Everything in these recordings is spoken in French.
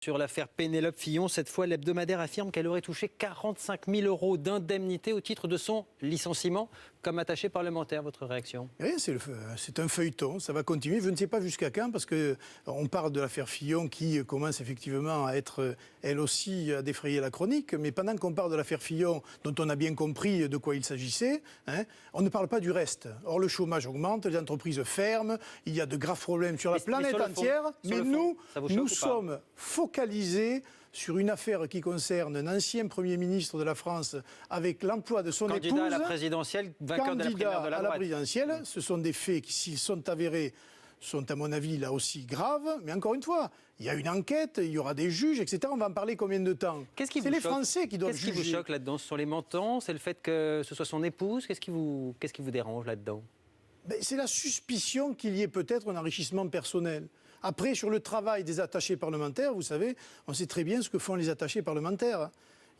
Sur l'affaire Pénélope Fillon, cette fois, l'hebdomadaire affirme qu'elle aurait touché 45 000 € d'indemnité au titre de son licenciement comme attachée parlementaire. Votre réaction ? Oui, c'est un feuilleton, ça va continuer. Je ne sais pas jusqu'à quand, parce qu'on parle de l'affaire Fillon qui commence effectivement à être, elle aussi, à défrayer la chronique. Mais pendant qu'on parle de l'affaire Fillon, dont on a bien compris de quoi il s'agissait, on ne parle pas du reste. Or, le chômage augmente, les entreprises ferment, il y a de graves problèmes sur la planète entière. Mais nous sommes focalisés sur une affaire qui concerne un ancien Premier ministre de la France avec l'emploi de son épouse. Candidat à la présidentielle, vainqueur de la primaire de la droite. À la présidentielle, ce sont des faits qui, s'ils sont avérés, sont à mon avis là aussi graves. Mais encore une fois, il y a une enquête, il y aura des juges, etc. On va en parler combien de temps ? C'est les Français qui doivent juger. Qu'est-ce qui vous choque là-dedans ? Ce sont les montants ? C'est le fait que ce soit son épouse ? Qu'est-ce qui vous dérange là-dedans ? C'est la suspicion qu'il y ait peut-être un enrichissement personnel. Après, sur le travail des attachés parlementaires, vous savez, on sait très bien ce que font les attachés parlementaires.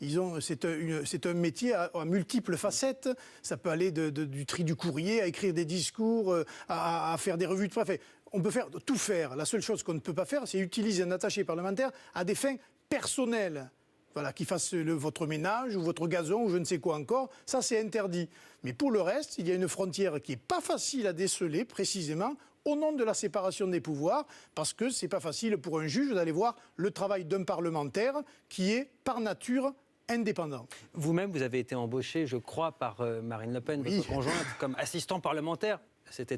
C'est un métier à multiples facettes. Ça peut aller du tri du courrier, à écrire des discours, à faire des revues de presse. On peut tout faire. La seule chose qu'on ne peut pas faire, c'est utiliser un attaché parlementaire à des fins personnelles. Voilà, qui fasse votre ménage ou votre gazon ou je ne sais quoi encore, ça c'est interdit. Mais pour le reste, il y a une frontière qui n'est pas facile à déceler précisément au nom de la séparation des pouvoirs, parce que ce n'est pas facile pour un juge d'aller voir le travail d'un parlementaire qui est par nature indépendant. Vous-même, vous avez été embauché, je crois, par Marine Le Pen, votre conjointe, comme assistant parlementaire.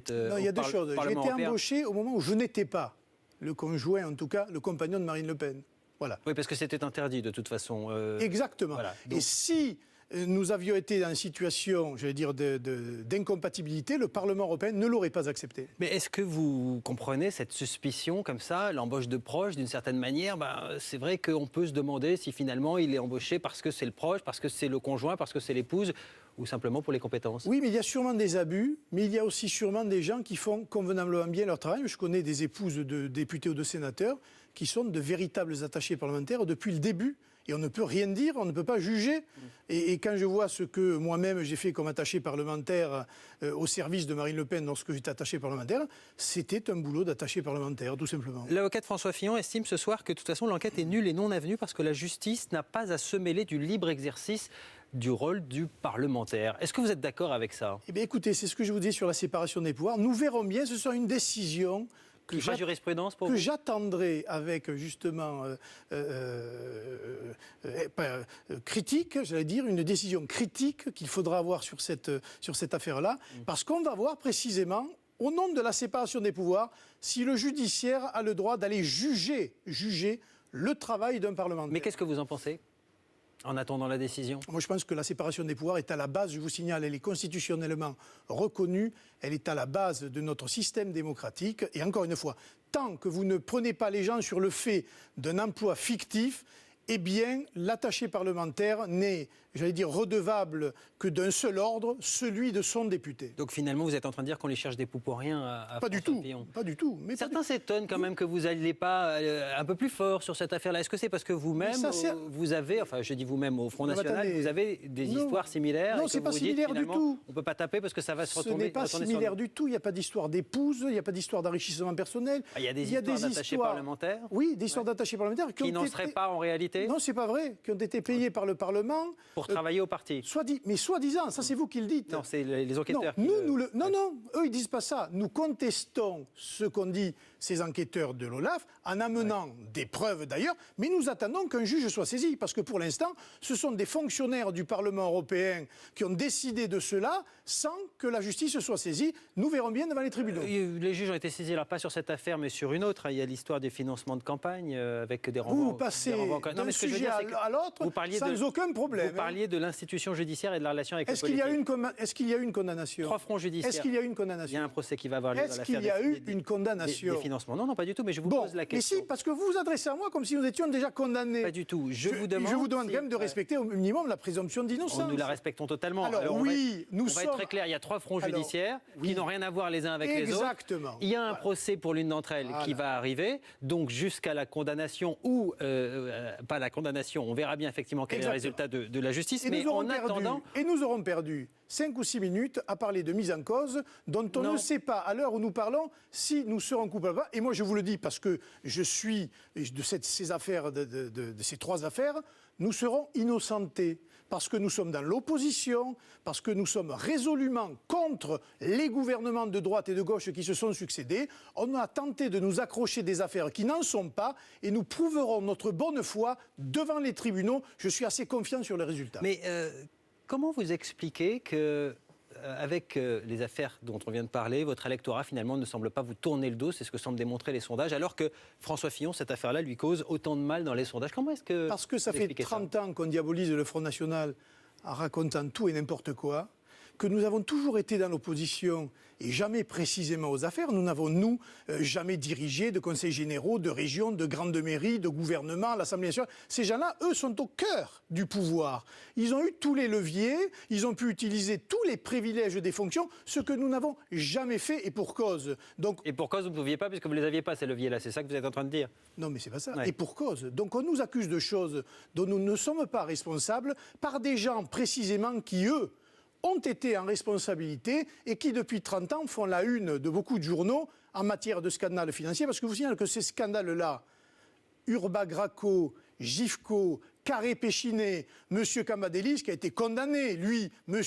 Non, il y a deux choses. J'ai été embauché au moment où je n'étais pas le conjoint, en tout cas le compagnon de Marine Le Pen. Voilà. Oui, parce que c'était interdit de toute façon. Exactement. Voilà. Et si nous avions été dans une situation, j'allais dire, d'incompatibilité, le Parlement européen ne l'aurait pas accepté. Mais est-ce que vous comprenez cette suspicion comme ça, l'embauche de proche, d'une certaine manière c'est vrai qu'on peut se demander si finalement il est embauché parce que c'est le proche, parce que c'est le conjoint, parce que c'est l'épouse, ou simplement pour les compétences. Oui, mais il y a sûrement des abus, mais il y a aussi sûrement des gens qui font convenablement bien leur travail. Je connais des épouses de députés ou de sénateurs qui sont de véritables attachés parlementaires depuis le début. Et on ne peut rien dire, on ne peut pas juger. Et quand je vois ce que moi-même j'ai fait comme attaché parlementaire au service de Marine Le Pen lorsque j'étais attaché parlementaire, c'était un boulot d'attaché parlementaire, tout simplement. L'avocate François Fillon estime ce soir que de toute façon l'enquête est nulle et non avenue parce que la justice n'a pas à se mêler du libre exercice du rôle du parlementaire. Est-ce que vous êtes d'accord avec ça ? Eh bien écoutez, c'est ce que je vous dis sur la séparation des pouvoirs. Nous verrons bien, ce sera une décision que jurisprudence pour vous ? J'attendrai avec justement critique, j'allais dire, une décision critique qu'il faudra avoir sur cette affaire-là, parce qu'on va voir précisément, au nom de la séparation des pouvoirs, si le judiciaire a le droit d'aller juger le travail d'un parlementaire. Mais qu'est-ce que vous en pensez ? En attendant la décision ? Moi, je pense que la séparation des pouvoirs est à la base, je vous signale, elle est constitutionnellement reconnue, elle est à la base de notre système démocratique. Et encore une fois, tant que vous ne prenez pas les gens sur le fait d'un emploi fictif, eh bien, l'attaché parlementaire n'est, j'allais dire, redevable que d'un seul ordre, celui de son député. Donc finalement, vous êtes en train de dire qu'on les cherche des poux pour rien à Pas du tout, pas du tout. Mais certains s'étonnent quand même que vous n'alliez pas un peu plus fort sur cette affaire-là. Est-ce que c'est parce que vous-même, vous avez, enfin je dis vous-même au Front National, vous avez des histoires similaires ? Non, c'est pas similaire du tout. On ne peut pas taper parce que ça va se retourner. Ce n'est pas similaire du tout. Il n'y a pas d'histoire d'épouse, il n'y a pas d'histoire d'enrichissement personnel. Il y a des histoires d'attachés parlementaires ? Oui, des histoires d'attachés parlementaires qui n'en seraient pas en réalité ? Non, c'est pas vrai, qui ont été payés par le Parlement. Pour travailler au parti. Mais soi-disant, ça c'est vous qui le dites. Non, c'est les enquêteurs. Non, eux ils disent pas ça. Nous contestons ce qu'ont dit ces enquêteurs de l'OLAF en amenant des preuves d'ailleurs, mais nous attendons qu'un juge soit saisi, parce que pour l'instant, ce sont des fonctionnaires du Parlement européen qui ont décidé de cela sans que la justice soit saisie. Nous verrons bien devant les tribunaux. Les juges ont été saisis, alors pas sur cette affaire, mais sur une autre. Il y a l'histoire du financement de campagne avec des renvois. Vous passez d'un sujet à l'autre sans aucun problème. Vous parliez de l'institution judiciaire et de la relation avec le politique. Est-ce qu'il y a eu une condamnation ? 3 fronts judiciaires. Est-ce qu'il y a eu une condamnation ? Il y a un procès qui va avoir lieu dans l'affaire. Est-ce qu'il y a eu une condamnation ? Des financements. Non, pas du tout, mais je vous pose la question. Mais si, parce que vous vous adressez à moi comme si nous étions déjà condamnés. Pas du tout. Je vous demande quand même de respecter au minimum la présomption d'innocence. Nous la respectons totalement. Alors oui, on va être très clair, il y a 3 fronts judiciaires qui n'ont rien à voir les uns avec les autres. Exactement. Il y a un procès pour l'une d'entre elles qui va arriver, donc jusqu'à la condamnation ou pas la condamnation. On verra bien effectivement quel est le résultat de la justice. Et nous aurons perdu. 5 ou 6 minutes à parler de mise en cause dont on ne sait pas, à l'heure où nous parlons, si nous serons coupables ou pas. Et moi, je vous le dis parce que je suis de ces affaires, de ces 3 affaires, nous serons innocentés. Parce que nous sommes dans l'opposition, parce que nous sommes résolument contre les gouvernements de droite et de gauche qui se sont succédés. On a tenté de nous accrocher des affaires qui n'en sont pas et nous prouverons notre bonne foi devant les tribunaux. Je suis assez confiant sur les résultats. Mais comment vous expliquez que, avec les affaires dont on vient de parler, votre électorat finalement ne semble pas vous tourner le dos, c'est ce que semblent démontrer les sondages, alors que François Fillon, cette affaire-là, lui cause autant de mal dans les sondages. Comment est-ce que... Parce que ça fait 30 ans qu'on diabolise le Front National en racontant tout et n'importe quoi, que nous avons toujours été dans l'opposition et jamais précisément aux affaires. Nous n'avons, jamais dirigé de conseils généraux, de régions, de grandes mairies, de gouvernements, à l'Assemblée nationale. Ces gens-là, eux, sont au cœur du pouvoir. Ils ont eu tous les leviers, ils ont pu utiliser tous les privilèges des fonctions, ce que nous n'avons jamais fait et pour cause. Donc, et pour cause, vous ne pouviez pas, puisque vous ne les aviez pas, ces leviers-là. C'est ça que vous êtes en train de dire? Non, mais c'est pas ça. Ouais. Et pour cause. Donc on nous accuse de choses dont nous ne sommes pas responsables par des gens précisément qui, eux, ont été en responsabilité et qui, depuis 30 ans, font la une de beaucoup de journaux en matière de scandales financiers. Parce que vous signalez que ces scandales-là, Urbagraco, Gifco, Carré Péchinet, M. Cambadélis, qui a été condamné, lui, M.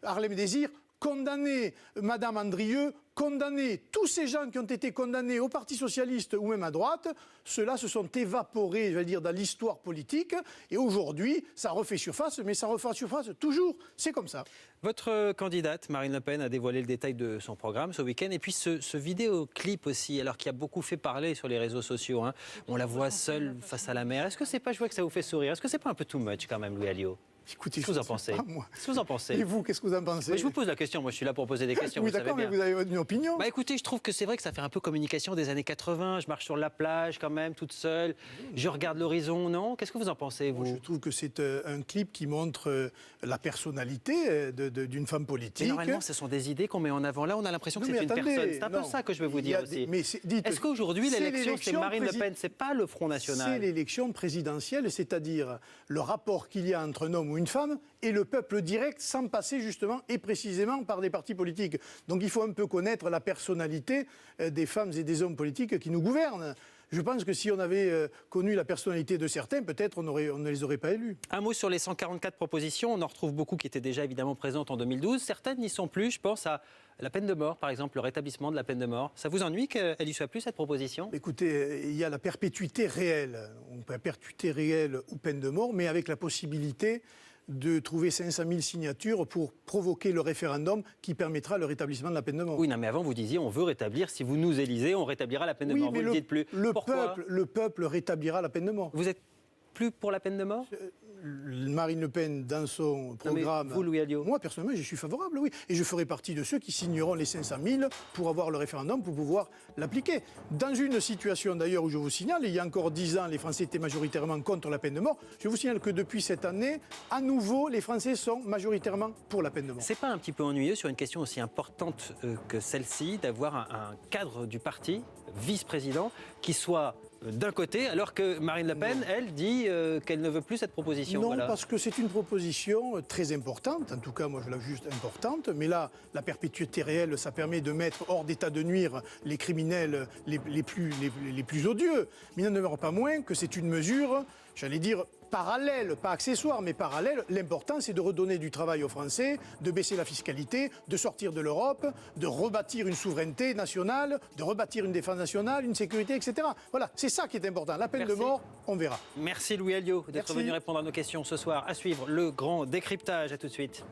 Harlem Désir, condamné, Mme Andrieux, condamné. Tous ces gens qui ont été condamnés au Parti socialiste ou même à droite, ceux-là se sont évaporés, je vais dire, dans l'histoire politique. Et aujourd'hui, ça refait surface, mais ça refait surface toujours. C'est comme ça. Votre candidate, Marine Le Pen, a dévoilé le détail de son programme ce week-end. Et puis ce vidéoclip aussi, alors qui a beaucoup fait parler sur les réseaux sociaux. Hein. On la voit seule face à la mer. Est-ce que c'est pas, je vois que ça vous fait sourire, est-ce que c'est pas un peu too much quand même, Louis Alliot? Écoutez, qu'est-ce que vous en pensez? Qu'est-ce que vous en pensez? Et vous, qu'est-ce que vous en pensez? Mais je vous pose la question, moi je suis là pour poser des questions. Oui, d'accord, mais vous avez une opinion. Bah écoutez, je trouve que c'est vrai que ça fait un peu communication des années 80. Je marche sur la plage quand même, toute seule. Je regarde l'horizon, non? Qu'est-ce que vous en pensez, vous? Moi, je trouve que c'est un clip qui montre la personnalité d'une femme politique. Mais normalement, ce sont des idées qu'on met en avant. Là, on a l'impression que c'est une personne. C'est un peu ça que je veux vous dire aussi. Est-ce qu'aujourd'hui, l'élection, c'est Marine Le Pen, c'est pas le Front National? C'est l'élection présidentielle, c'est-à-dire le rapport qu'il y a entre un homme ou une femme et le peuple direct, sans passer justement et précisément par des partis politiques. Donc il faut un peu connaître la personnalité des femmes et des hommes politiques qui nous gouvernent. Je pense que si on avait connu la personnalité de certains, peut-être on ne les aurait pas élus. Un mot sur les 144 propositions. On en retrouve beaucoup qui étaient déjà évidemment présentes en 2012. Certaines n'y sont plus. Je pense à la peine de mort, par exemple, le rétablissement de la peine de mort. Ça vous ennuie qu'elle n'y soit plus, cette proposition? Écoutez, il y a la perpétuité réelle. On peut perpétuité réelle ou peine de mort, mais avec la possibilité de trouver 500 000 signatures pour provoquer le référendum qui permettra le rétablissement de la peine de mort. Oui, non, mais avant, vous disiez, on veut rétablir, si vous nous élisez, on rétablira la peine de mort. Vous ne le dites plus. Le peuple rétablira la peine de mort. Vous êtes plus pour la peine de mort? Marine Le Pen, dans son programme... Vous, Louis Alliot? Moi, personnellement, je suis favorable, oui. Et je ferai partie de ceux qui signeront les 500 000 pour avoir le référendum, pour pouvoir l'appliquer. Dans une situation, d'ailleurs, où je vous signale, il y a encore 10 ans, les Français étaient majoritairement contre la peine de mort. Je vous signale que depuis cette année, à nouveau, les Français sont majoritairement pour la peine de mort. C'est pas un petit peu ennuyeux sur une question aussi importante que celle-ci, d'avoir un cadre du parti, vice-président, qui soit d'un côté, alors que Marine Le Pen, elle, dit qu'elle ne veut plus cette proposition? Non, voilà. Parce que c'est une proposition très importante, en tout cas moi je la juge importante, mais là, la perpétuité réelle, ça permet de mettre hors d'état de nuire les criminels les plus odieux. Mais il n'en demeure pas moins que c'est une mesure, j'allais dire, parallèle, pas accessoire, mais parallèle. L'important, c'est de redonner du travail aux Français, de baisser la fiscalité, de sortir de l'Europe, de rebâtir une souveraineté nationale, de rebâtir une défense nationale, une sécurité, etc. Voilà, c'est ça qui est important. La peine de mort, on verra. Merci Louis Alliot d'être venu répondre à nos questions ce soir. À suivre le grand décryptage. À tout de suite.